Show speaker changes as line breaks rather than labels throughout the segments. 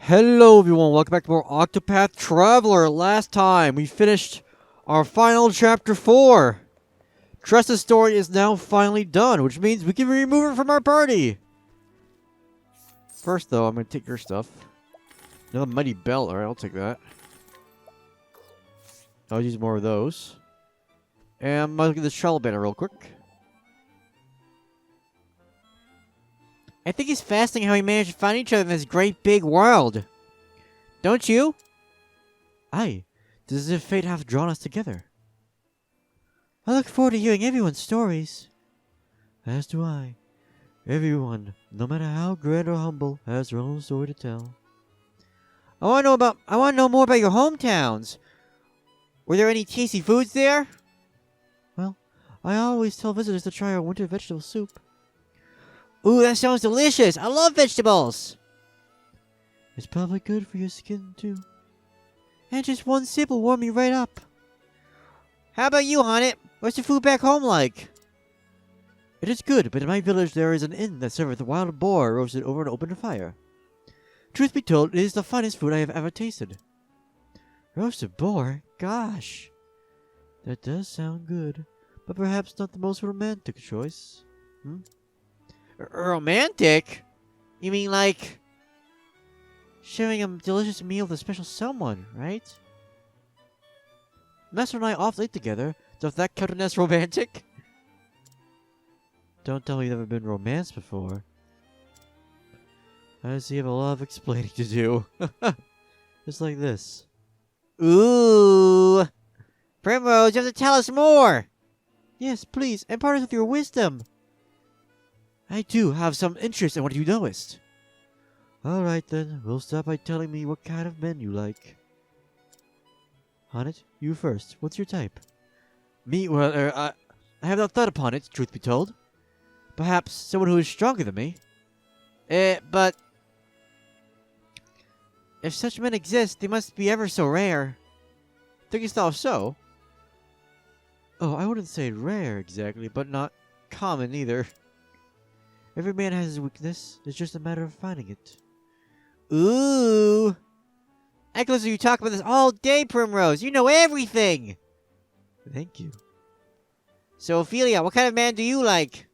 Hello everyone, welcome back to more Octopath Traveler. Last time we finished our final chapter 4. Tressa's story is now finally done, which means we can remove her from our party. First though, I'm going to take your stuff. Another mighty belt, alright, I'll take that. I'll use more of those. And I'm going to get the shuttle banner real quick. I think it's fascinating how we managed to find each other in this great big world. Don't you? Aye. It is as if fate hath drawn us together. I look forward to hearing everyone's stories. As do I. Everyone, no matter how grand or humble, has their own story to tell. I want to know more about your hometowns. Were there any tasty foods there? Well, I always tell visitors to try our winter vegetable soup. Ooh, that sounds delicious! I love vegetables! It's probably good for your skin, too. And just one sip will warm you right up. How about you, Honnet? What's the food back home like? It is good, but in my village there is an inn that serveth wild boar roasted over an open fire. Truth be told, it is the finest food I have ever tasted. Roasted boar? Gosh. That does sound good, but perhaps not the most romantic choice. Romantic? You mean like sharing a delicious meal with a special someone, right? Master and I often eat together. Does that count as romantic? Don't tell me you've never been romanced before. I see you have a lot of explaining to do. Just like this. Ooh! Primrose, you have to tell us more! Yes, please, impart us with your wisdom. I do have some interest in what you knowest. Alright then, we'll start by telling me what kind of men you like. Honnet, you first. What's your type? Me? Well, I have not thought upon it, truth be told. Perhaps someone who is stronger than me. But if such men exist, they must be ever so rare. Thinkest thou so? Oh, I wouldn't say rare exactly, but not common either. Every man has his weakness. It's just a matter of finding it. Ooh! I could listen to you talk about this all day, Primrose. You know everything! Thank you. So, Ophelia, what kind of man do you like?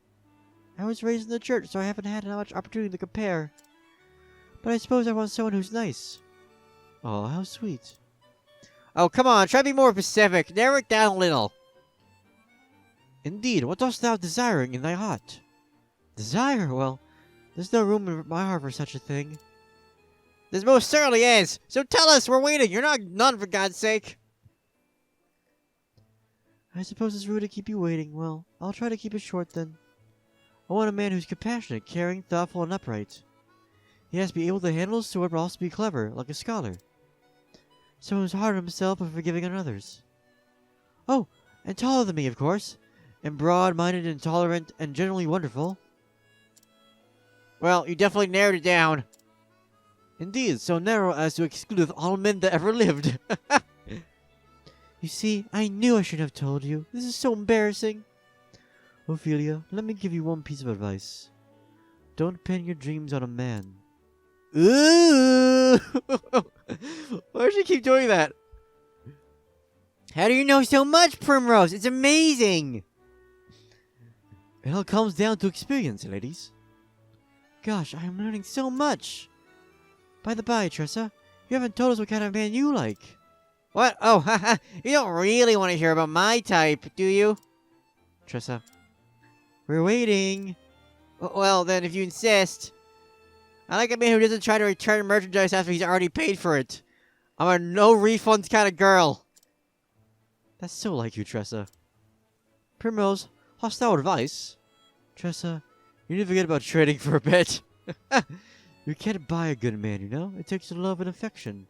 I was raised in the church, so I haven't had much opportunity to compare. But I suppose I want someone who's nice. Oh, how sweet. Oh, come on, try to be more specific. Narrow it down a little. Indeed, what dost thou desiring in thy heart? Desire? Well, there's no room in my heart for such a thing. There most certainly is! So tell us, we're waiting! You're not none, for God's sake! I suppose it's rude to keep you waiting. Well, I'll try to keep it short then. I want a man who's compassionate, caring, thoughtful, and upright. He has to be able to handle his sword, but also be clever, like a scholar. Someone who's hard on himself but forgiving on others. Oh, and taller than me, of course. And broad-minded and tolerant and generally wonderful. Well, you definitely narrowed it down. Indeed, so narrow as to exclude all men that ever lived. You see, I knew I shouldn't have told you. This is so embarrassing. Ophelia, let me give you one piece of advice. Don't pin your dreams on a man. Ooh! Why does she keep doing that? How do you know so much, Primrose? It's amazing! It all comes down to experience, ladies. Gosh, I am learning so much. By the by, Tressa, you haven't told us what kind of man you like. What? Oh, haha. You don't really want to hear about my type, do you? Tressa. We're waiting. Well, then, if you insist. I like a man who doesn't try to return merchandise after he's already paid for it. I'm a no-refunds kind of girl. That's so like you, Tressa. Primrose, hostile advice. Tressa, you need to forget about trading for a bit. You can't buy a good man, you know? It takes love and affection.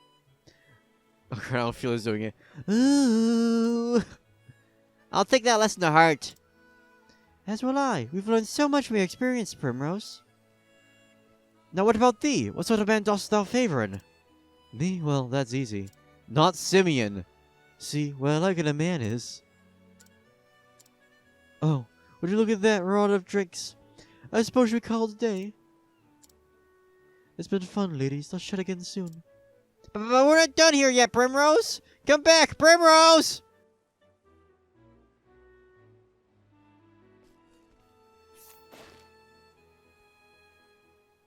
Oh, I don't feel he's doing it. Ooh. I'll take that lesson to heart. As will I. We've learned so much from your experience, Primrose. Now what about thee? What sort of man dost thou favor in? Me? Well, that's easy. Not Simeon. See, what I like in a man is... Oh, would you look at that? We're out of drinks. I suppose we call it a day. It's been fun, ladies. Let's chat again soon. But we're not done here yet, Primrose! Come back, Primrose!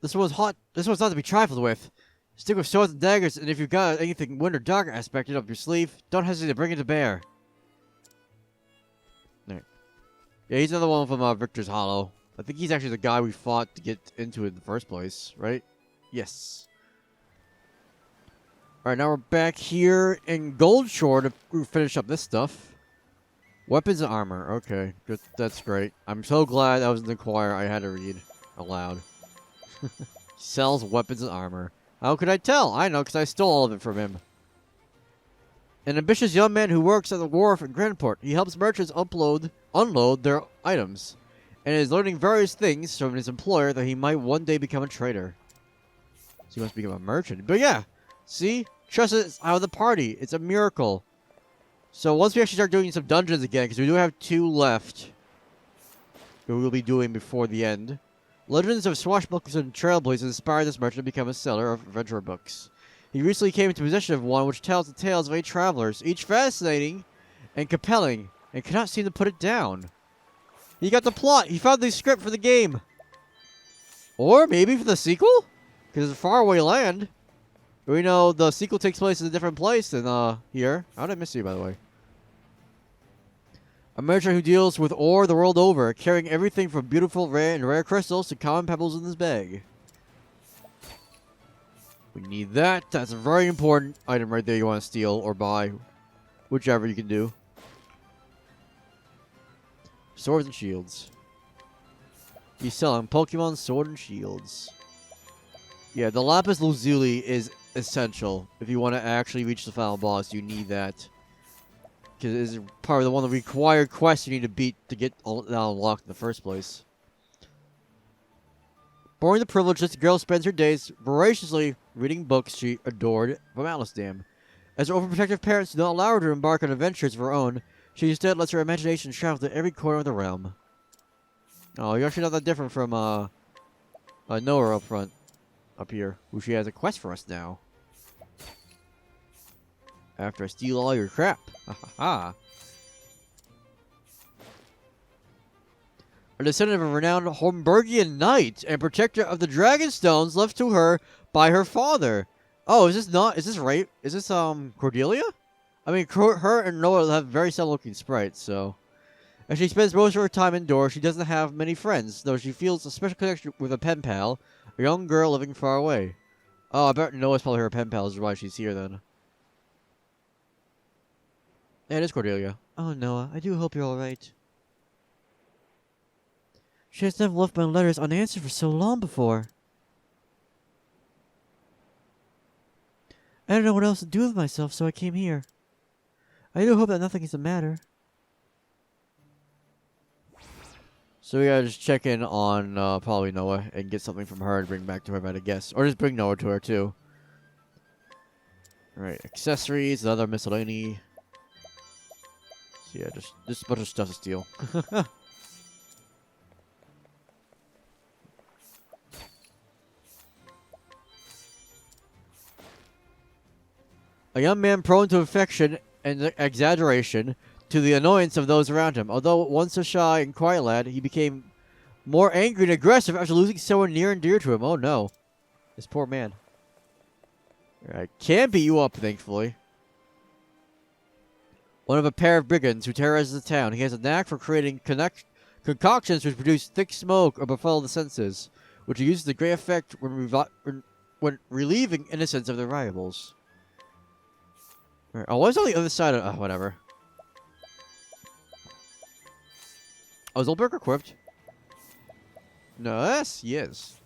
This one's hot. This one's not to be trifled with. Stick with swords and daggers, and if you've got anything wind or dagger aspected up your sleeve, don't hesitate to bring it to bear. Alright. Yeah, he's another one from Victor's Hollow. I think he's actually the guy we fought to get into it in the first place, right? Yes. Alright, now we're back here in Goldshore to finish up this stuff. Weapons and armor. Okay, good. That's great. I'm so glad I was in the choir I had to read aloud. Sells weapons and armor. How could I tell? I know, because I stole all of it from him. An ambitious young man who works at the wharf in Grandport. He helps merchants unload their items, and is learning various things from his employer that he might one day become a trader. So he must become a merchant. But yeah, see? Trust is out of the party. It's a miracle. So once we actually start doing some dungeons again, because we do have 2 left, that we will be doing before the end. Legends of swashbucklers and trailblazers inspired this merchant to become a seller of adventure books. He recently came into possession of one which tells the tales of 8 travelers, each fascinating and compelling, and cannot seem to put it down. He got the plot. He found the script for the game. Or maybe for the sequel? Because it's a faraway land. We know the sequel takes place in a different place than here. How did I miss you, by the way? A merchant who deals with ore the world over, carrying everything from beautiful rare crystals to common pebbles in his bag. We need that. That's a very important item right there you want to steal or buy. Whichever you can do. Swords and shields. He's selling Pokemon Sword and Shields. Yeah, the Lapis Lazuli is essential. If you want to actually reach the final boss, you need that. Because it's part of the one of the required quests you need to beat to get that unlocked in the first place. Born the privilege, this girl spends her days voraciously reading books she adored from Dam. As her overprotective parents do not allow her to embark on adventures of her own, she instead lets her imagination travel to every corner of the realm. Oh, you're actually not that different from Noah up front. Up here, who she has a quest for us now. After I steal all your crap. Ha ha ha. A descendant of a renowned Homburgian knight and protector of the dragon stones left to her by her father. Oh, is this right? Is this Cordelia? I mean, her and Noah have very similar looking sprites, so. As she spends most of her time indoors, she doesn't have many friends, though she feels a special connection with a pen pal, a young girl living far away. Oh, I bet Noah's probably her pen pal, is why she's here then. Yeah, it is Cordelia. Oh, Noah, I do hope you're alright. She has never left my letters unanswered for so long before. I don't know what else to do with myself, so I came here. I do hope that nothing is the matter. So we gotta just check in on probably Noah and get something from her and bring back to her, I guess. Or just bring Noah to her, too. Alright, accessories, other miscellany. So yeah, just a bunch of stuff to steal. A young man prone to affection and exaggeration, to the annoyance of those around him. Although once a shy and quiet lad, he became more angry and aggressive after losing someone near and dear to him. Oh no. This poor man. I can't beat you up, thankfully. One of a pair of brigands who terrorizes the town. He has a knack for creating concoctions which produce thick smoke or befuddle the senses, which he uses to great effect when relieving innocence of their rivals. Oh, what's on the other side of... whatever. Oh, is Ulberg equipped? No, yes, he is.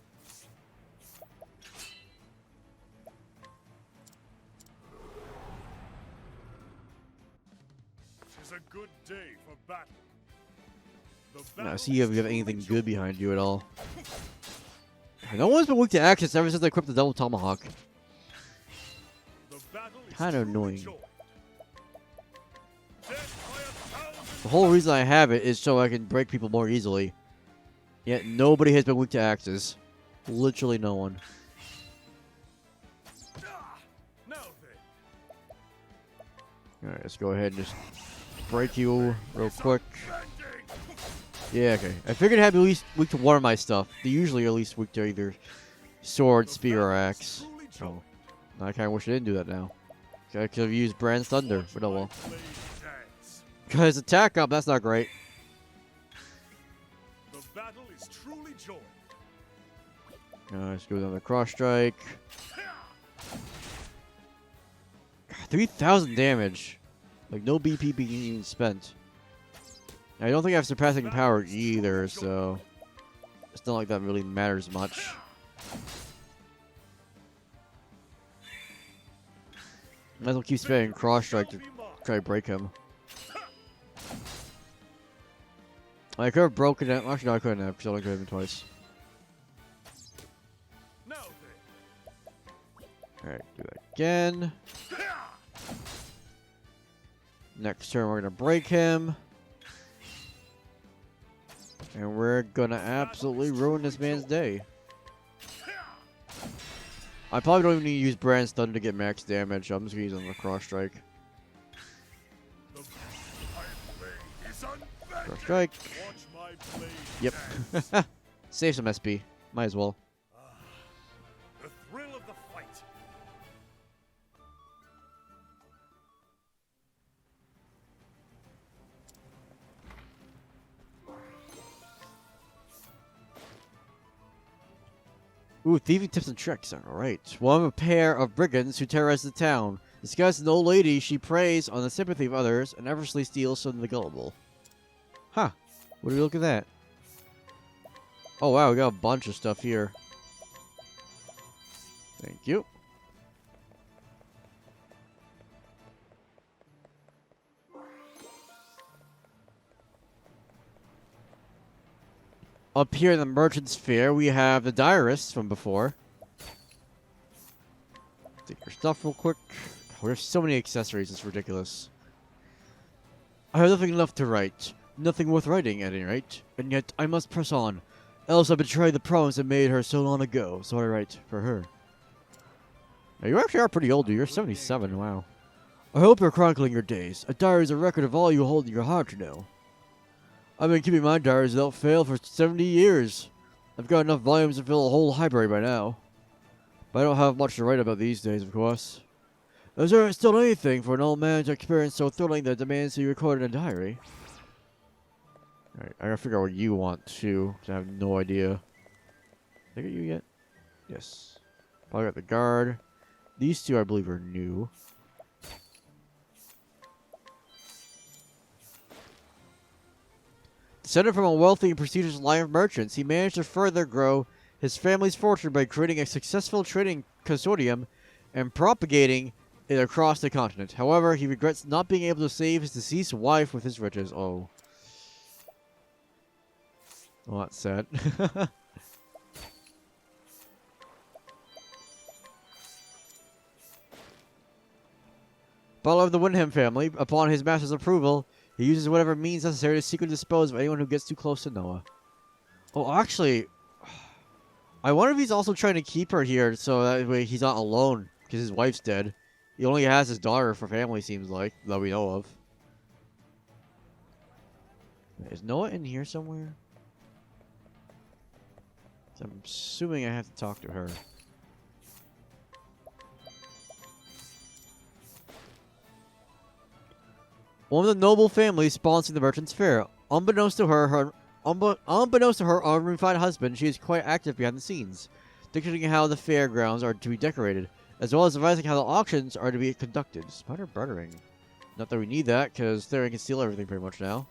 It's a good day for battle.
Now, see if you have anything good behind you at all. No one's been weak to access ever since I equipped the double tomahawk. Kind of annoying. The whole reason I have it is so I can break people more easily. Yet nobody has been weak to axes. Literally no one. Alright, let's go ahead and just break you real quick. Yeah, okay. I figured I'd be at least weak to one of my stuff. They usually are at least weak to either sword, spear, or axe. Oh. I kinda wish I didn't do that now. I could have used Brand's Thunder, but oh well. Because attack up, that's not great.
The battle is truly joy.
Let's go down the cross strike. 3,000 damage. Like no BP being even spent. I don't think I have surpassing power either, so it's not like that really matters much. Might as well keep spamming cross strike to try to break him. I could have broken it. Actually, no, I couldn't have because I only could have him twice. Alright, do that again. Next turn, we're going to break him. And we're going to absolutely ruin this man's day. I probably don't even need to use Brand's Thunder to get max damage. I'm just going to use it on the cross strike. Cross strike. Yep. Save some SP. Might as well.
The thrill of the fight.
Ooh, thieving tips and tricks. Alright. One of a pair of brigands who terrorize the town. Disguised as an old lady, she preys on the sympathy of others and effortlessly steals from the gullible. Huh. What do we look at that? Oh wow, we got a bunch of stuff here. Thank you. Up here in the Merchant's Fair, we have the Diarist from before. Take your stuff real quick. Oh, there's so many accessories, it's ridiculous. I have nothing left to write. Nothing worth writing, at any rate. And yet, I must press on. Else I betray the promise I made her so long ago. So I write for her. Now, you actually are pretty old, dude. You're 77, wow. I hope you're chronicling your days. A diary is a record of all you hold in your heart, you know. I've been keeping my diaries without fail for 70 years. I've got enough volumes to fill a whole library by now. But I don't have much to write about these days, of course. Is there still anything for an old man to experience so thrilling that demands to be recorded in a diary? Alright, I gotta figure out what you want to, because I have no idea. Did I get you yet? Yes. Probably got the guard. These two, I believe, are new. Descended from a wealthy and prestigious line of merchants, he managed to further grow his family's fortune by creating a successful trading consortium and propagating it across the continent. However, he regrets not being able to save his deceased wife with his riches. Oh. Well, that's sad. Butler of the Wyndham family, upon his master's approval, he uses whatever means necessary to secretly dispose of anyone who gets too close to Noah. Oh, actually, I wonder if he's also trying to keep her here so that way he's not alone because his wife's dead. He only has his daughter for family, seems like, that we know of. Is Noah in here somewhere? I'm assuming I have to talk to her. One of the noble families sponsoring the Merchant's Fair. Unbeknownst to her unrefined husband, she is quite active behind the scenes, dictating how the fairgrounds are to be decorated, as well as advising how the auctions are to be conducted. Spider bartering. Not that we need that, because Theron can steal everything pretty much now.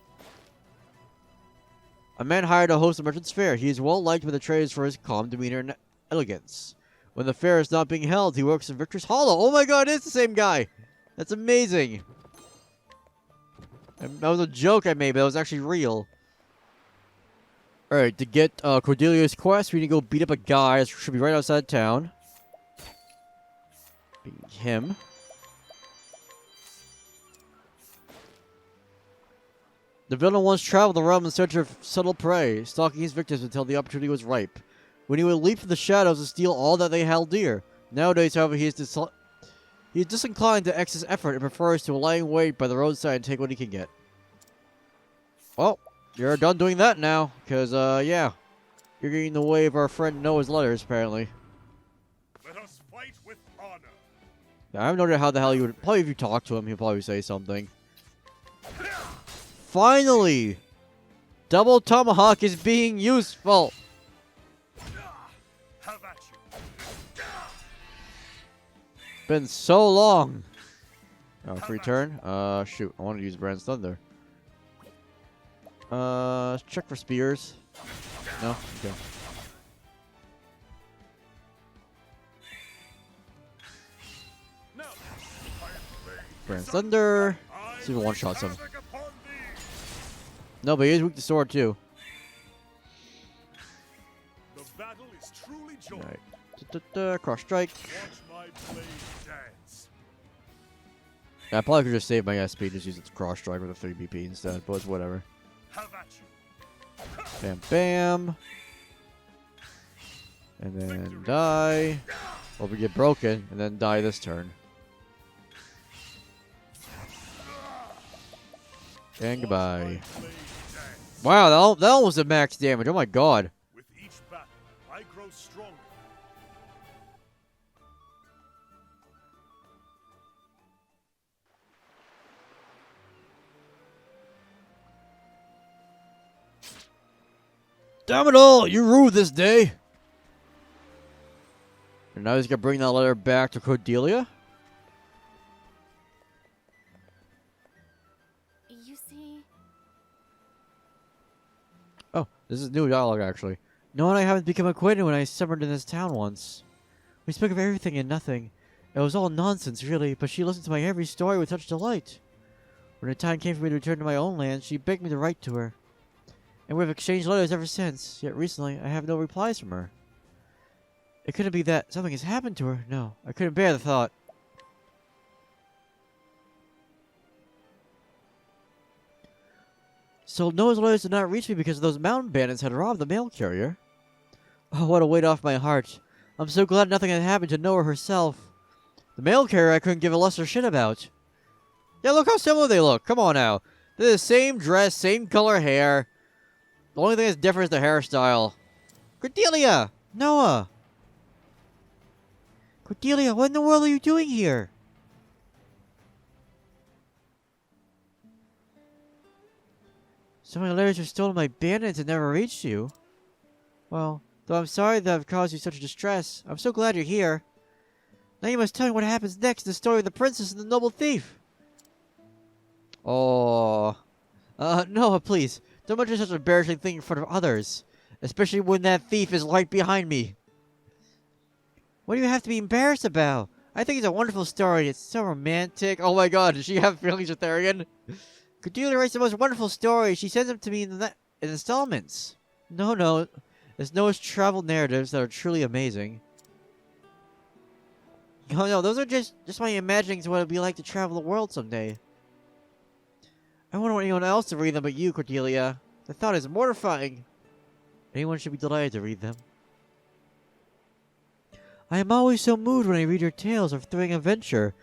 A man hired to host the Merchant's Fair. He is well liked by the traders for his calm demeanor and elegance. When the fair is not being held, he works in Victor's Hollow. Oh my god, it's the same guy! That's amazing! That was a joke I made, but it was actually real. Alright, to get Cordelia's quest, we need to go beat up a guy that should be right outside town. Being him. The villain once traveled the realm in search of subtle prey, stalking his victims until the opportunity was ripe, when he would leap from the shadows and steal all that they held dear. Nowadays, however, he is He's disinclined to excess effort and prefers to lying wait by the roadside and take what he can get. Well, you're done doing that now, because, yeah. You're getting in the way of our friend Noah's letters, apparently.
Let us fight with honor.
Yeah, I have no idea how the hell you would... Probably if you talk to him, he'll probably say something. Finally! Double Tomahawk is being useful!
Have at you.
Been so long. Oh, free turn? Shoot. I want to use Brand's Thunder. Check for spears. No? Okay.
Now,
Brand's Thunder. See if it one-shots him. No, but he is weak to sword, too.
The battle is truly joined.
Alright. Cross strike.
Watch my blade dance.
Yeah, I probably could just save my SP, just use it to cross strike with a 3 BP instead, but it's whatever.
Have at you.
Bam, bam. And then die. Or we get broken, and then die this turn. And goodbye. Wow, that almost did max damage. Oh my god.
With each battle, I grow stronger.
Damn it all! You ruled this day! And now he's gonna bring that letter back to Cordelia?
You see...
Oh, this is new dialogue, actually. No and I haven't become acquainted when I summoned in this town once. We spoke of everything and nothing. It was all nonsense, really, but she listened to my every story with such delight. When the time came for me to return to my own land, she begged me to write to her. And we've exchanged letters ever since, yet recently I have no replies from her. It couldn't be that something has happened to her. No, I couldn't bear the thought. So Noah's letters did not reach me because those mountain bandits had robbed the mail carrier. Oh, what a weight off my heart. I'm so glad nothing had happened to Noah herself. The mail carrier I couldn't give a lesser shit about. Yeah, look how similar they look. Come on now. They're the same dress, same color hair. The only thing that's different is the hairstyle. Cordelia! Noah! Cordelia, what in the world are you doing here? So many letters were stolen by bandits and never reached you. Well, though I'm sorry that I've caused you such distress, I'm so glad you're here. Now you must tell me what happens next in the story of the princess and the noble thief. Oh. Noah, please. Don't mention such an embarrassing thing in front of others. Especially when that thief is right behind me. What do you have to be embarrassed about? I think it's a wonderful story. It's so romantic. Oh my god, does she have feelings with Therian? Cordelia writes the most wonderful stories. She sends them to me in installments. No. There's Noah's travel narratives that are truly amazing. Oh no, those are just my imaginings of what it'd be like to travel the world someday. I wouldn't want anyone else to read them but you, Cordelia. The thought is mortifying. Anyone should be delighted to read them. I am always so moved when I read your tales of thrilling adventure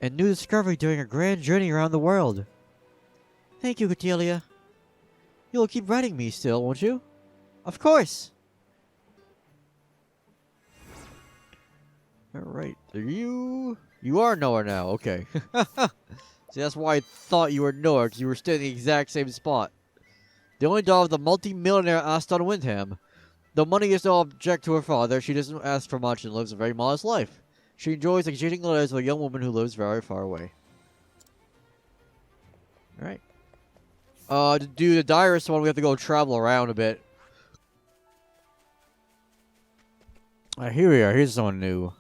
and new discovery during a grand journey around the world. Thank you, Cordelia. You will keep writing me still, won't you? Of course! Alright, you are Noah now, okay. See, that's why I thought you were Noah, because you were still in the exact same spot. The only daughter of the multi-millionaire Aston Wyndham. Though money is no object to her father, she doesn't ask for much and lives a very modest life. She enjoys exchanging letters with a young woman who lives very far away. Alright. To do the Diarist one, we have to go travel around a bit. Here we are. Here's someone new.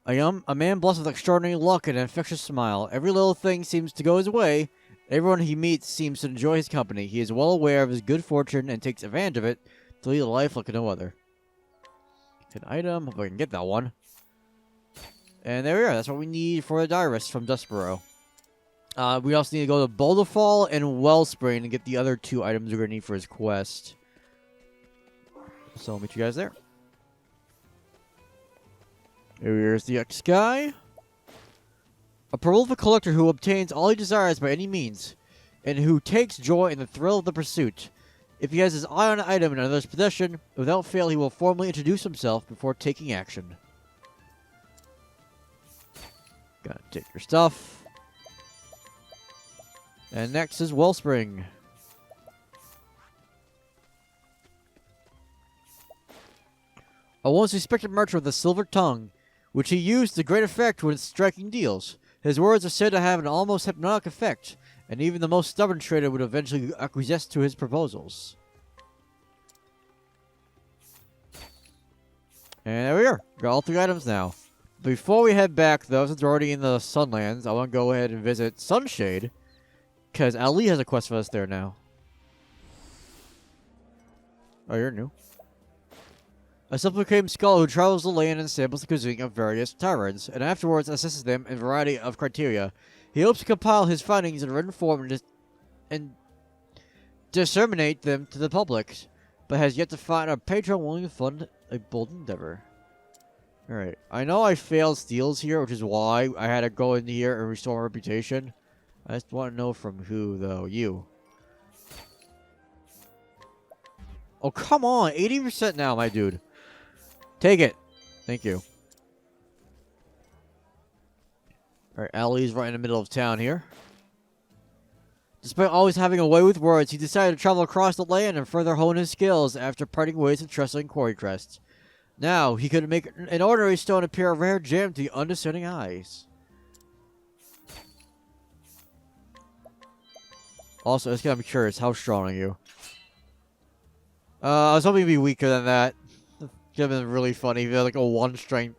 A man blessed with extraordinary luck and an infectious smile. Every little thing seems to go his way. Everyone he meets seems to enjoy his company. He is well aware of his good fortune and takes advantage of it to lead a life like no other. An item. Hope I can get that one. And there we are. That's what we need for the Diarist from Dustboro. We also need to go to Boulderfall and Wellspring and get the other 2 items we're going to need for his quest. So I'll meet you guys there. Here's the X guy. A prolific collector who obtains all he desires by any means, and who takes joy in the thrill of the pursuit. If he has his eye on an item in another's possession, without fail he will formally introduce himself before taking action. Gotta take your stuff. And next is Wellspring. A once respected merchant with a silver tongue, which he used to great effect when striking deals. His words are said to have an almost hypnotic effect, and even the most stubborn trader would eventually acquiesce to his proposals. And there we are. Got all 3 items now. Before we head back, though, since we're already in the Sunlands, I want to go ahead and visit Sunshade, because Ali has a quest for us there now. Oh, you're new. A self-proclaimed scholar who travels the land and samples the cuisine of various taverns, and afterwards assesses them in a variety of criteria. He hopes to compile his findings in written form and disseminate them to the public, but has yet to find a patron willing to fund a bold endeavor. Alright, I know I failed steals here, which is why I had to go in here and restore my reputation. I just want to know from who, though. You. Oh, come on! 80% now, my dude. Take it. Thank you. Alright, Ali's right in the middle of town here. Despite always having a way with words, he decided to travel across the land and further hone his skills after parting ways with trusting Quarry Crest. Now, he could make an ordinary stone appear a rare gem to the undiscerning eyes. Also, I'm curious, how strong are you? I was hoping to be weaker than that. Could have been really funny if you had like a 1 strength.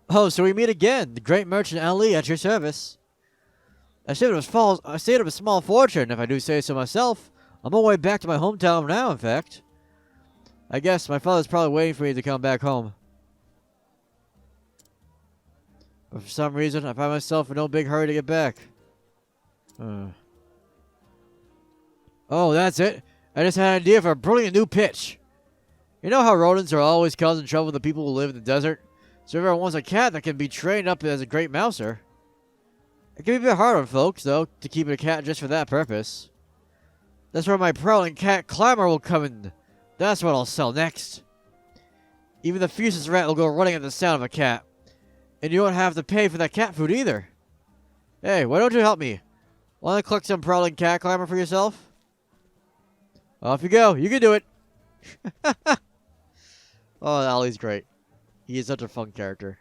Oh, so we meet again. The great merchant Ali at your service. I saved up a small fortune, if I do say so myself. I'm on my way back to my hometown now, in fact. I guess my father's probably waiting for me to come back home. But for some reason, I find myself in no big hurry to get back. Oh, that's it. I just had an idea for a brilliant new pitch. You know how rodents are always causing trouble with the people who live in the desert? So everyone wants a cat that can be trained up as a great mouser. It can be a bit hard on folks, though, to keep a cat just for that purpose. That's where my prowling cat clamor will come in. That's what I'll sell next. Even the fiercest rat will go running at the sound of a cat. And you won't have to pay for that cat food either. Hey, why don't you help me? Want to collect some prowling cat clamor for yourself? Off you go. You can do it. Oh, Ali's great. He is such a fun character.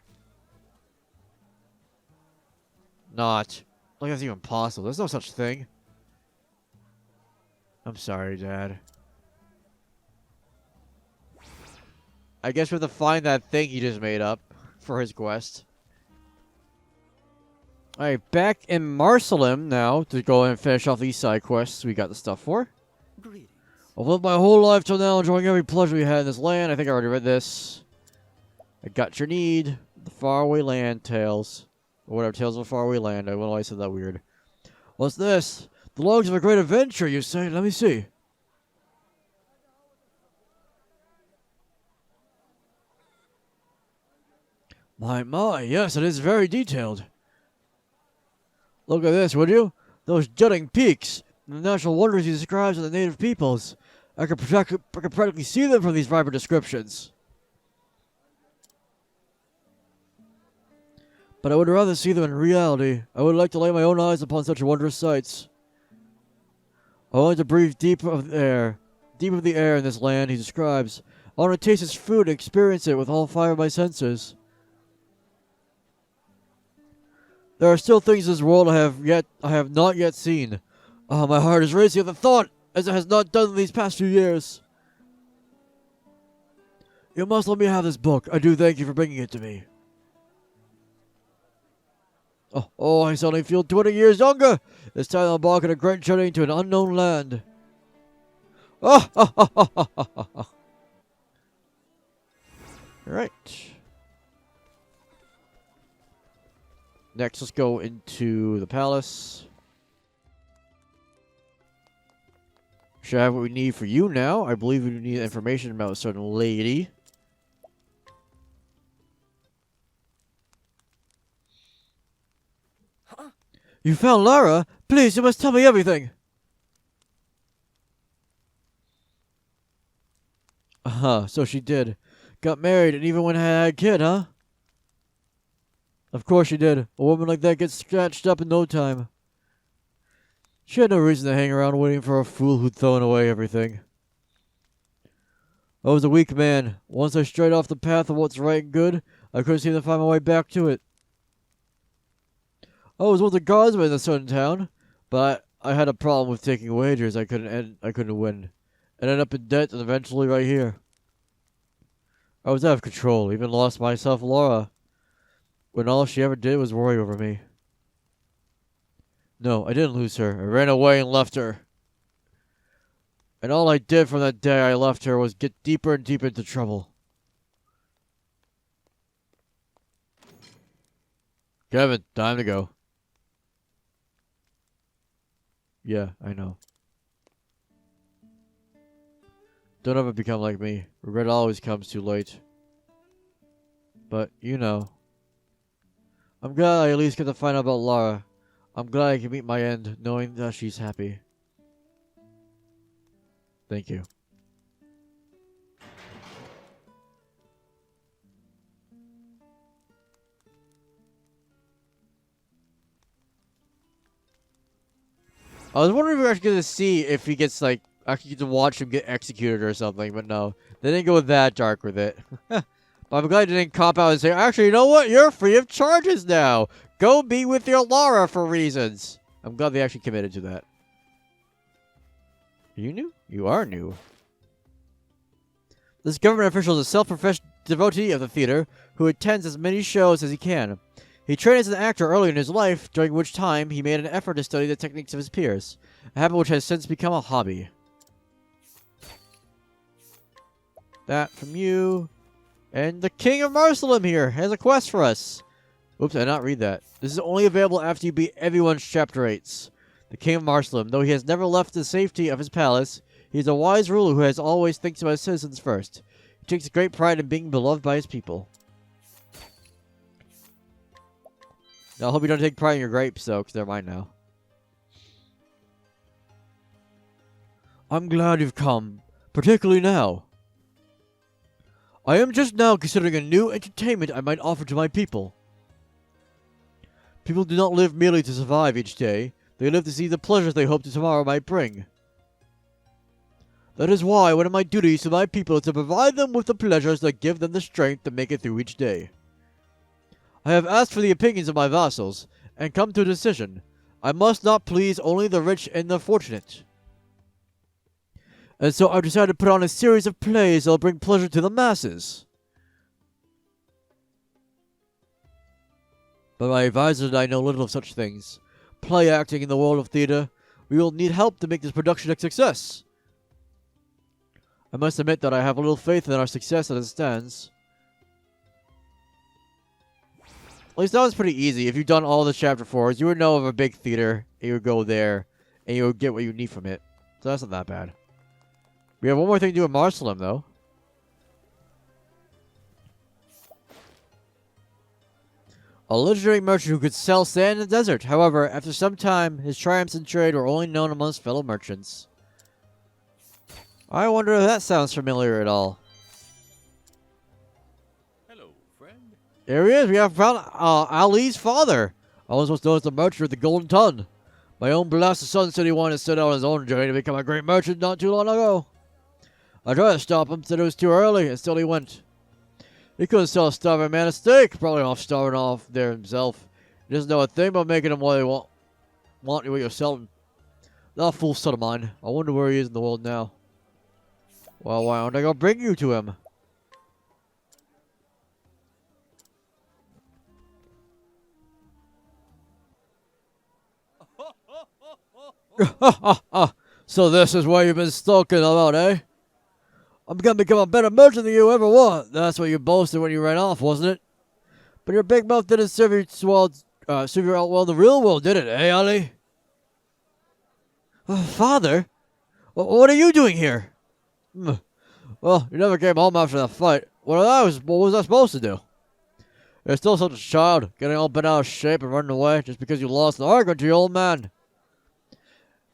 Not. Like that's even possible. There's no such thing. I'm sorry, Dad. I guess we have to find that thing he just made up for his quest. Alright, back in Marcelim now to go and finish off these side quests we got the stuff for.
Greetings.
I've lived my whole life till now enjoying every pleasure we had in this land. I think I already read this. I got your need. The Faraway Land Tales. Or whatever, Tales of a Faraway Land. I don't know why I said that weird. What's this? The logs of a great adventure, you say? Let me see. My, yes, it is very detailed. Look at this, would you? Those jutting peaks, and the natural wonders he describes of the native peoples. I could practically see them from these vibrant descriptions. But I would rather see them in reality. I would like to lay my own eyes upon such wondrous sights. I want to breathe deep of the air in this land he describes. I want to taste its food and experience it with all 5 of my senses. There are still things in this world I have not yet seen. Oh, my heart is racing at the thought, as it has not done in these past few years. You must let me have this book. I do thank you for bringing it to me. Oh, I suddenly feel 20 years younger. This time I'm embarking on a great journey to an unknown land. Oh, Alright. Next, let's go into the palace. Should I have what we need for you now? I believe we need information about a certain lady. You found Lara? Please, you must tell me everything. So she did. Got married and even went and had a kid, huh? Of course she did. A woman like that gets scratched up in no time. She had no reason to hang around waiting for a fool who'd thrown away everything. I was a weak man. Once I strayed off the path of what's right and good, I couldn't seem to find my way back to it. I was once a guardsman in a certain town, but I had a problem with taking wagers I couldn't win. And ended up in debt and eventually right here. I was out of control, even lost myself Laura, when all she ever did was worry over me. No, I didn't lose her. I ran away and left her. And all I did from that day I left her was get deeper and deeper into trouble. Kevin, time to go. Yeah, I know. Don't ever become like me. Regret always comes too late. But, you know. I'm glad I at least get to find out about Lara. I'm glad I can meet my end, knowing that she's happy. Thank you. I was wondering if we were actually going to see if he gets, like, actually get to watch him get executed or something, but no. They didn't go that dark with it. But I'm glad they didn't cop out and say, actually, you know what? You're free of charges now. Go be with your Lara for reasons. I'm glad they actually committed to that. Are you new? You are new. This government official is a self-professed devotee of the theater who attends as many shows as he can. He trained as an actor early in his life, during which time he made an effort to study the techniques of his peers, a habit which has since become a hobby. That from you. And the King of Marsalim here has a quest for us. Oops, I did not read that. This is only available after you beat everyone's chapter 8s. The King of Marsalim, though he has never left the safety of his palace, he is a wise ruler who has always thinks about his citizens first. He takes great pride in being beloved by his people. Now, I hope you don't take pride in your grapes, though, because they're mine now. I'm glad you've come, particularly now. I am just now considering a new entertainment I might offer to my people. People do not live merely to survive each day. They live to see the pleasures they hope that tomorrow might bring. That is why one of my duties to my people is to provide them with the pleasures that give them the strength to make it through each day. I have asked for the opinions of my vassals, and come to a decision. I must not please only the rich and the fortunate. And so I've decided to put on a series of plays that will bring pleasure to the masses. But my advisors and I know little of such things. Play acting in the world of theater, we will need help to make this production a success. I must admit that I have a little faith in our success as it stands. At least that was pretty easy. If you've done all the chapter 4s, you would know of a big theater, and you would go there, and you would get what you need from it. So that's not that bad. We have one more thing to do in Marsalim, though. A legendary merchant who could sell sand in the desert. However, after some time, his triumphs in trade were only known amongst fellow merchants. I wonder if that sounds familiar at all.
Hello, friend.
There he is. We have found Ali's father. I was supposed to know as the merchant with the golden ton. My own blasted son said he wanted to set out on his own journey to become a great merchant not too long ago. I tried to stop him, said it was too early, and still he went. He couldn't sell a starving man a steak, probably off starving off there himself. He doesn't know a thing about making them what they want what you're selling. That fool son of mine. I wonder where he is in the world now. Well, why don't I go bring you to him? So this is what you've been stalking about, eh? I'm gonna become a better merchant than you ever was. That's what you boasted when you ran off, wasn't it? But your big mouth didn't serve you out well in the real world, did it, eh, Ali? Father? What are you doing here? Well, you never came home after that fight. What was I supposed to do? You're still such a child, getting all bent out of shape and running away just because you lost an argument to your old man.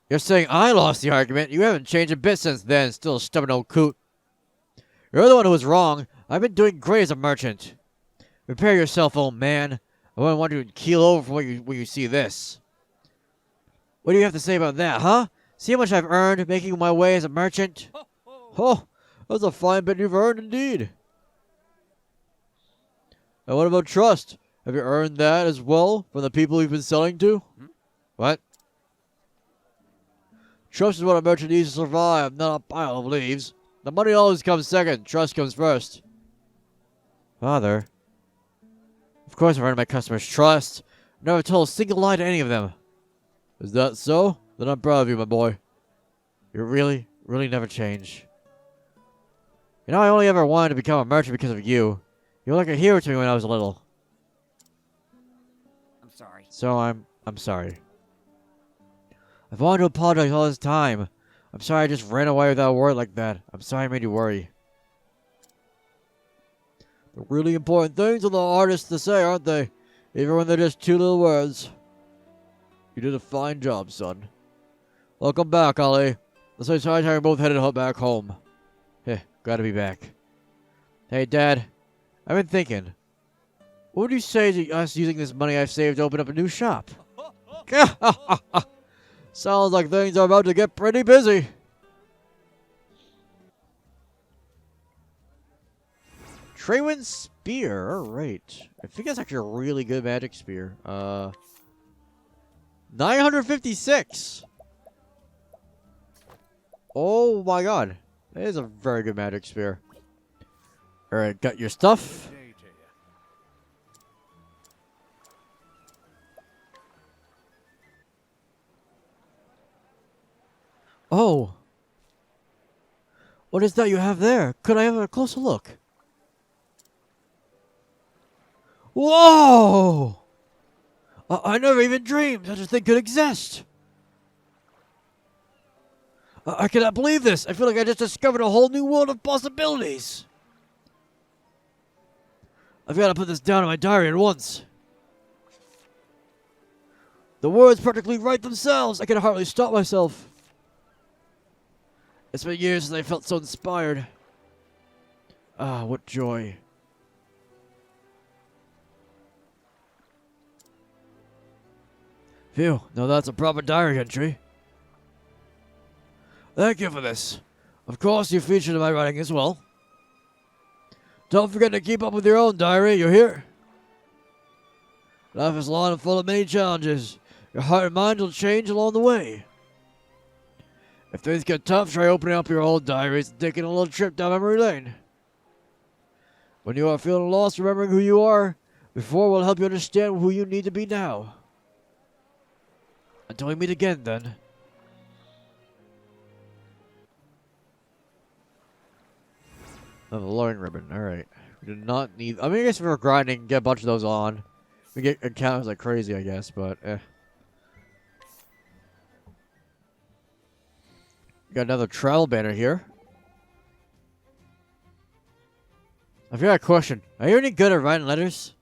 You're saying I lost the argument? You haven't changed a bit since then, still a stubborn old coot. You're the one who was wrong. I've been doing great as a merchant. Prepare yourself, old man. I wouldn't want you to keel over when you see this. What do you have to say about that, huh? See how much I've earned making my way as a merchant? Oh, that's a fine bit you've earned indeed. And what about trust? Have you earned that as well from the people you've been selling to? What? Trust is what a merchant needs to survive, not a pile of leaves. The money always comes second. Trust comes first. Father. Of course I've earned my customers' trust. I've never told a single lie to any of them. Is that so? Then I'm proud of you, my boy. You really never change. You know, I only ever wanted to become a merchant because of you. You were like a hero to me when I was little.
I'm sorry.
So I'm sorry. I've wanted to apologize all this time. I'm sorry I just ran away without a word like that. I'm sorry I made you worry. The really important things are the hardest to say, aren't they? Even when they're just two little words. You did a fine job, son. Welcome back, Ollie. Let's say sorry we're both headed back home. Heh, glad to be back. Hey, Dad. I've been thinking. What would you say to us using this money I've saved to open up a new shop? Sounds like things are about to get pretty busy. Traywin Spear. Alright. I think that's actually a really good magic spear. 956. Oh my god. That is a very good magic spear. Alright, got your stuff. Oh. What is that you have there? Could I have a closer look? Whoa! I never even dreamed such a thing could exist. I cannot believe this. I feel like I just discovered a whole new world of possibilities. I've got to put this down in my diary at once. The words practically write themselves. I can hardly stop myself. It's been years since I felt so inspired. Ah, what joy. Phew, now that's a proper diary entry. Thank you for this. Of course, you featured in my writing as well. Don't forget to keep up with your own diary, you hear? Life is long and full of many challenges. Your heart and mind will change along the way. If things get tough, try opening up your old diaries and taking a little trip down memory lane. When you are feeling lost, remembering who you are before will help you understand who you need to be now. Until we meet again, then. Oh, the Lorn ribbon. Alright. We do not need... I mean, I guess if we're grinding, get a bunch of those on. We get encounters like crazy, I guess, but Got another travel banner here. I've got a question. Are you any good at writing letters?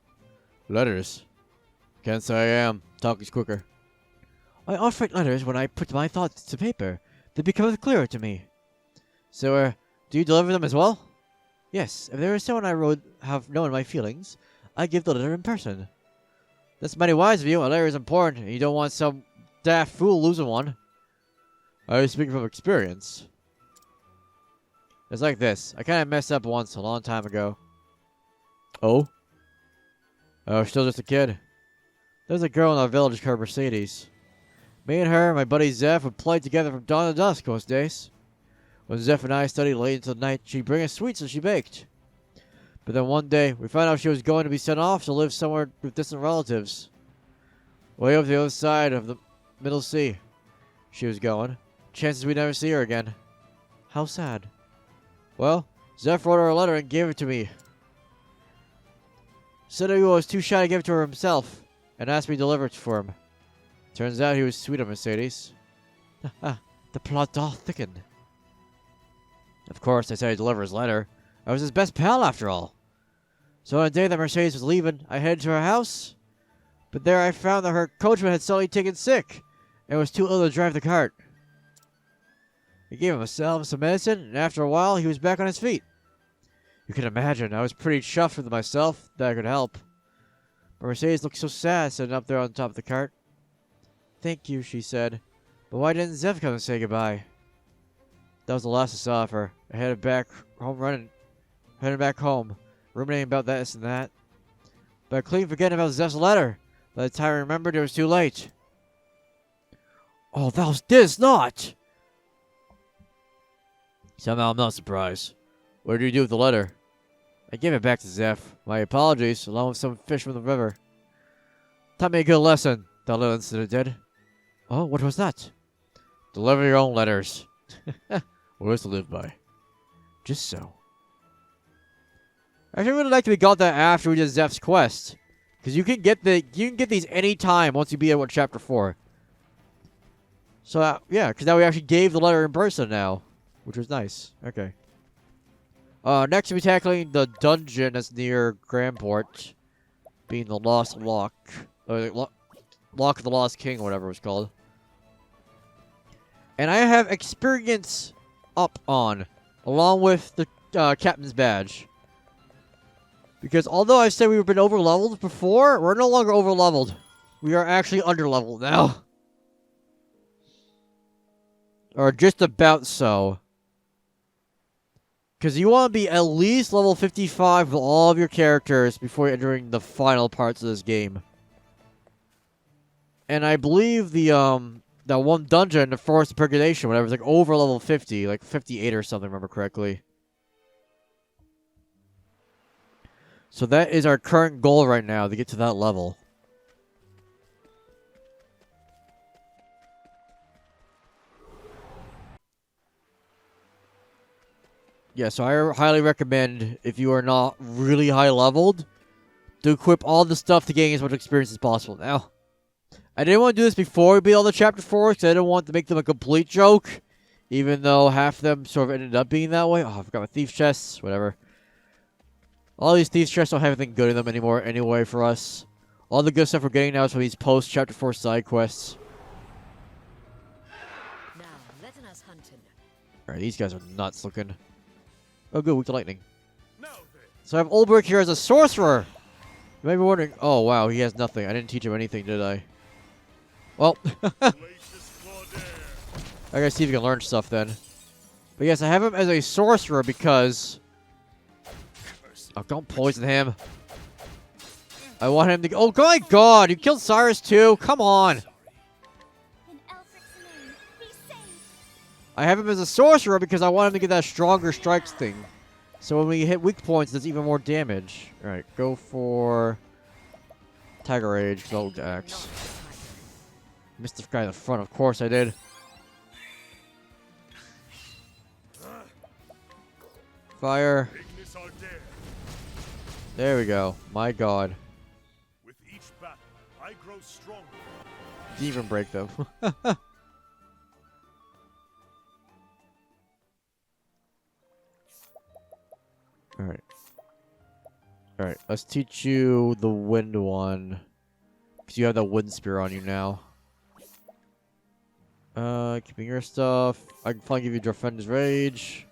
Letters? Can't say I am. Talk is quicker. I often write letters when I put my thoughts to paper. They become clearer to me. So, do you deliver them as well? Yes, if there is someone I wrote have known my feelings, I give the letter in person. That's mighty wise of you. A letter is important, and you don't want some daft fool losing one. I speak from experience. It's like this. I kind of messed up once a long time ago. Oh? Oh, still just a kid. There's a girl in our village called Mercedes. Me and her, my buddy Zeph, would play together from dawn to dusk most days. When Zeph and I studied late into the night, she'd bring us sweets that she baked. But then one day, we found out she was going to be sent off to live somewhere with distant relatives. Way over the other side of the Middle Sea. She was going. Chances we'd never see her again. How sad. Well, Zeph wrote her a letter and gave it to me. Said he was too shy to give it to her himself, and asked me to deliver it for him. Turns out he was sweet on Mercedes. The plot doth thicken. Of course, I said I'd deliver his letter. I was his best pal after all. So on the day that Mercedes was leaving, I headed to her house. But there I found that her coachman had suddenly taken sick and was too ill to drive the cart. He gave himself some medicine, and after a while, he was back on his feet. You can imagine, I was pretty chuffed with myself that I could help. But Mercedes looked so sad sitting up there on top of the cart. Thank you, she said. But why didn't Zev come and say goodbye? That was the last I saw of her. I headed back home, ruminating about this and that. But I clean forgetting about Zev's letter. By the time I remembered, it was too late. Oh, thou didst not! Somehow I'm not surprised. What did you do with the letter? I gave it back to Zeph. My apologies, along with some fish from the river. Taught me a good lesson, that little incident did. Oh, what was that? Deliver your own letters. Words to live by. Just so. I actually really like that we got that after we did Zeph's quest. Because you can get these anytime once you beat it with chapter 4. So yeah, because now we actually gave the letter in person now. Which was nice. Okay. Next we'll be tackling the dungeon that's near Grandport. Being the Lost Loch. Loch of the Lost King, or whatever it was called. And I have experience up on, along with the captain's badge. Because although I said we've been over-leveled before, we're no longer over-leveled. We are actually under-leveled now. Or just about so. Because you want to be at least level 55 with all of your characters before entering the final parts of this game. And I believe the that one dungeon, the Forest of Purgation, whatever, is like over level 50, like 58 or something, if I remember correctly. So that is our current goal right now, to get to that level. Yeah, so I highly recommend, if you are not really high leveled, to equip all the stuff to gain as much experience as possible. Now, I didn't want to do this before we beat all the chapter 4s, because I didn't want to make them a complete joke, even though half of them sort of ended up being that way. Oh, I forgot my thief chests, whatever. All these thief chests don't have anything good in them anymore anyway for us. All the good stuff we're getting now is from these post-chapter 4 side quests.
Now, let us hunt him.
Alright, these guys are nuts looking. Oh, good, weak to lightning.
Now then,
So I have Ulbrich here as a sorcerer. You may be wondering, oh wow, he has nothing. I didn't teach him anything, did I? Well, I gotta see if he can learn stuff then. But yes, I have him as a sorcerer because... Oh, don't poison him. I want him to... Oh my god, you killed Cyrus too? Come on.
In Elfric's name, be safe.
I have him as a sorcerer because I want him to get that stronger strikes thing. So when we hit weak points, there's even more damage. Alright, go for... Tiger Rage, Gold Axe. Missed the guy in the front, of course I did. Fire.
Ignis our dare.
There we go. My god.
With each battle, I grow stronger.
Didn't even break them. Alright. Alright, let's teach you the wind one. Because you have that wind spear on you now. Keeping your stuff. I can finally give you Defender's Rage.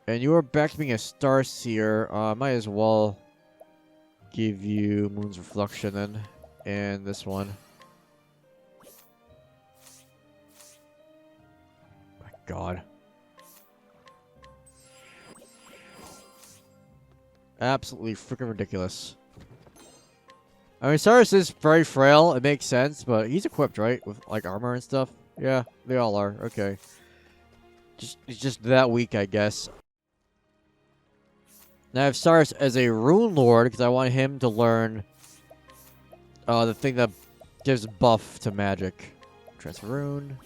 And you are back to being a Star Seer. Might as well give you Moon's Reflection then. And this one. My god. Absolutely freaking ridiculous. I mean, Cyrus is very frail. It makes sense, but he's equipped, right? With, like, armor and stuff? Yeah, they all are. Okay. He's just that weak, I guess. Now I have Cyrus as a Rune Lord, because I want him to learn the thing that gives buff to magic. Transfer Rune.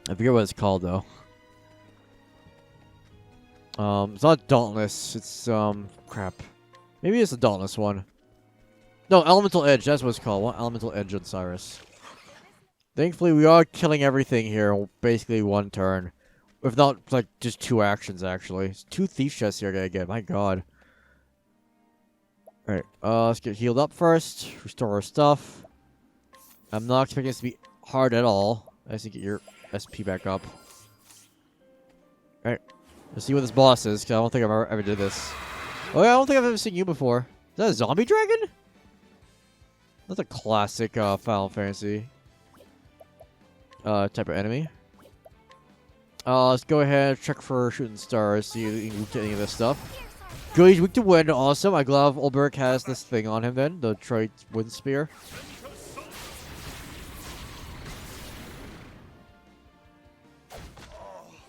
I forget what it's called, though. It's not Dauntless. It's, crap. Maybe it's the Dauntless one. No, Elemental Edge. That's what it's called. One Elemental Edge on Cyrus. Thankfully, we are killing everything here in basically one turn. If not, like, just 2 actions, actually. It's 2 thief chests here I gotta get. My god. Alright, let's get healed up first. Restore our stuff. I'm not expecting this to be hard at all. I just need to get your SP back up. Alright. Let's see what this boss is, because I don't think I've ever did this. Oh yeah, I don't think I've ever seen you before. Is that a zombie dragon? That's a classic Final Fantasy type of enemy. Let's go ahead and check for shooting stars, see if you can loot any of this stuff. Good, he's weak to wind. Awesome. I'm glad Ulberg has this thing on him then, the Trite Wind Spear.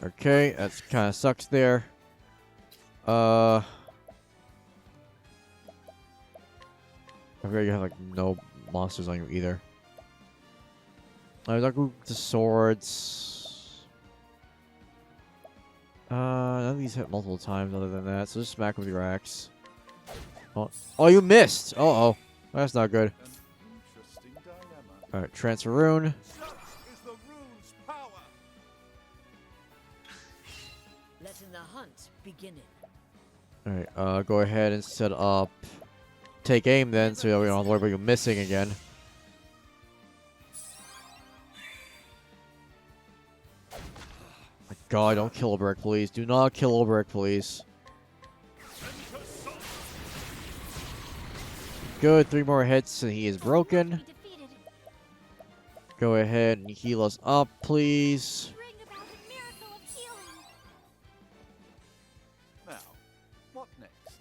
Okay, that kind of sucks there. Okay, you have like no monsters on you either. I'll go with the swords. None of these hit multiple times other than that, so just smack with your axe. Oh, you missed! Uh-oh. That's not good. Alright, transfer rune.
Letting the hunt begin.
Alright, go ahead and set up... Take aim then, so we don't have to worry about you missing again. My god, don't kill Ulberg, please. Do not kill Ulberg, please. Good, 3 more hits and he is broken. Go ahead and heal us up, please.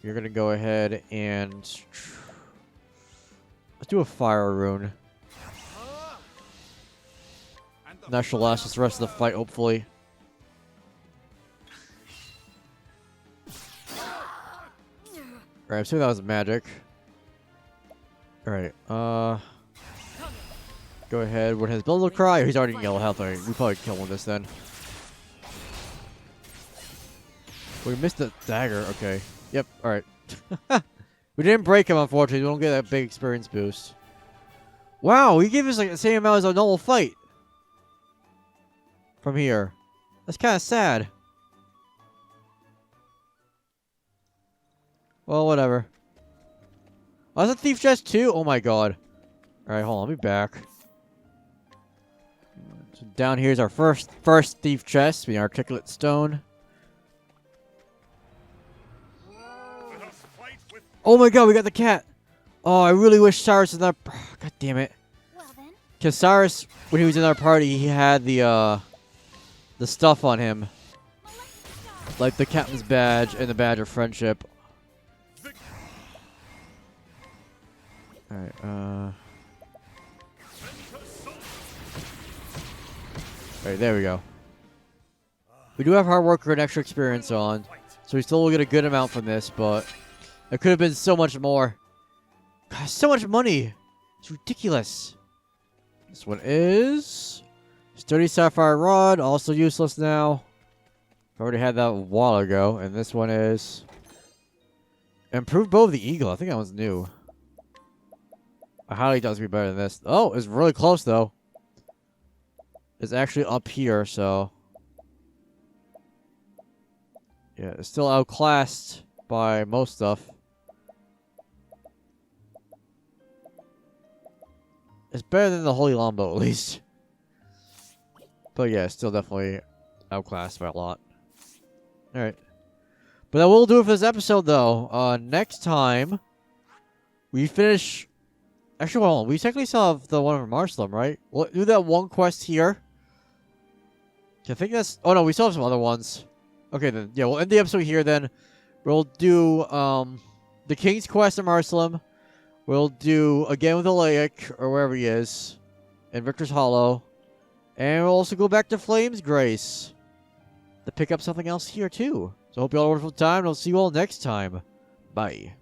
You're gonna go ahead and let's do a fire rune. And that should last us the rest of the fight, hopefully. Alright, I'm assuming that was magic. Alright, go ahead. What has Build a Cry? He's already in yellow health. Right, we probably kill him with this then. We missed the dagger. Okay. Yep, alright. We didn't break him, unfortunately. We don't get that big experience boost. Wow, he gave us like the same amount as a normal fight. From here. That's kind of sad. Well, whatever. Oh, that's a thief chest too? Oh my god. Alright, hold on, let me back. So down here's our first thief chest, the articulate stone. Oh my god, we got the cat! Oh, I really wish Cyrus was in our... God damn it.
Well then.
Because Cyrus, when he was in our party, he had the stuff on him. Like the captain's badge and the badge of friendship. Alright, Alright, there we go. We do have hard worker and extra experience on, so we still will get a good amount from this, but it could have been so much more. God, so much money! It's ridiculous. This one is Sturdy Sapphire Rod, also useless now. I already had that a while ago, and this one is Improved Bow of the Eagle. I think that one's new. I highly doubt it's gonna be better than this. Oh, it's really close though. It's actually up here, so yeah, it's still outclassed by most stuff. It's better than the Holy Longbow, at least. But yeah, it's still definitely outclassed by a lot. Alright. But that will do it for this episode, though. Next time, we finish... Actually, hold on. We technically still have the one from Marceline, right? We'll do that one quest here. I think that's... Oh, no, we still have some other ones. Okay, then. Yeah, we'll end the episode here, then. We'll do the King's Quest at Marceline. We'll do again with Alaic, or wherever he is, in Victor's Hollow. And we'll also go back to Flame's Grace to pick up something else here, too. So I hope you all have a wonderful time, and I'll see you all next time. Bye.